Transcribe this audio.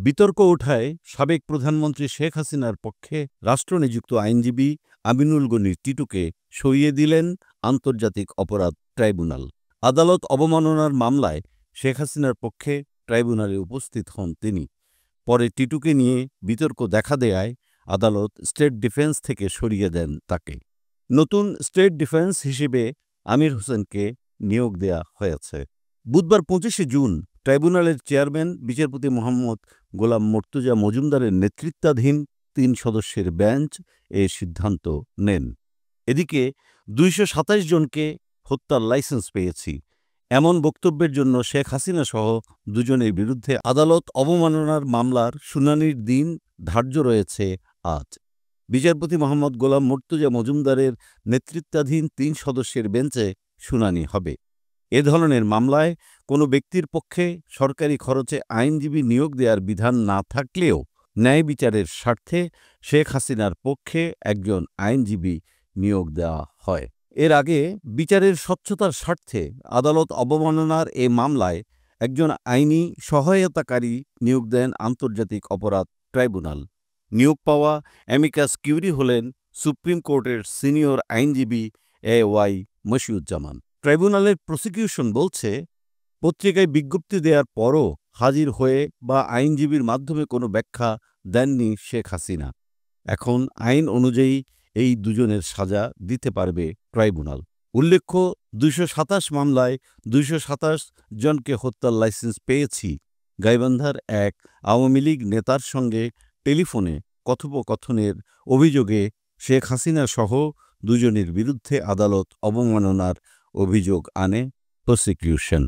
বিতর্ক ওঠায় সাবেক প্রধানমন্ত্রী শেখ হাসিনার পক্ষে রাষ্ট্রনিযুক্ত আইনজীবী আমিনুল গনি টিটুকে সরিয়ে দিলেন আন্তর্জাতিক অপরাধ ট্রাইব্যুনাল। আদালত অবমাননার মামলায় শেখ হাসিনার পক্ষে ট্রাইব্যুনালে উপস্থিত হন তিনি। পরে টিটুকে নিয়ে বিতর্ক দেখা দেয়ায় আদালত স্টেট ডিফেন্স থেকে সরিয়ে দেন তাকে। নতুন স্টেট ডিফেন্স হিসেবে আমির হোসেনকে নিয়োগ দেয়া হয়েছে। বুধবার ২৫শে জুন ট্রাইব্যুনালের চেয়ারম্যান বিচারপতি মোহাম্মদ গোলাম মর্তুজা মজুমদারের নেতৃত্বাধীন ৩ সদস্যের বেঞ্চ এ সিদ্ধান্ত নেন। এদিকে ২২৭ জনকে হত্যার লাইসেন্স পেয়েছি এমন বক্তব্যের জন্য শেখ হাসিনা সহ দুজনের বিরুদ্ধে আদালত অবমাননার মামলার শুনানির দিন ধার্য রয়েছে আজ। বিচারপতি মোহাম্মদ গোলাম মর্তুজা মজুমদারের নেতৃত্বাধীন ৩ সদস্যের বেঞ্চে শুনানি হবে। এ ধরনের মামলায় কোনো ব্যক্তির পক্ষে সরকারি খরচে আইনজীবী নিয়োগ দেওয়ার বিধান না থাকলেও ন্যায় বিচারের স্বার্থে শেখ হাসিনার পক্ষে একজন আইনজীবী নিয়োগ দেওয়া হয়। এর আগে বিচারের স্বচ্ছতার স্বার্থে আদালত অবমাননার এ মামলায় একজন আইনি সহায়তাকারী নিয়োগ দেন আন্তর্জাতিক অপরাধ ট্রাইব্যুনাল। নিয়োগ পাওয়া অ্যামিকাস কিউরি হলেন সুপ্রিম কোর্টের সিনিয়র আইনজীবী এ.ওয়াই মশিউজ্জামান। ট্রাইব্যুনালের প্রসিকিউশন বলছে, পত্রিকায় বিজ্ঞপ্তি দেওয়ার পরও হাজির হয়ে বা আইনজীবীর মাধ্যমে কোনো ব্যাখ্যা দেননি শেখ হাসিনা। এখন আইন অনুযায়ী এই দুজনের সাজা দিতে পারবে ট্রাইব্যুনাল। উল্লেখ্য, ২২৭ মামলায় ২২৭ জনকে হত্যার লাইসেন্স পেয়েছি গাইবান্ধার এক আওয়ামী লীগ নেতার সঙ্গে টেলিফোনে কথোপকথনের অভিযোগে শেখ হাসিনা সহ দুজনের বিরুদ্ধে আদালত অবমাননার অভিযোগ আনে প্রসিকিউশন।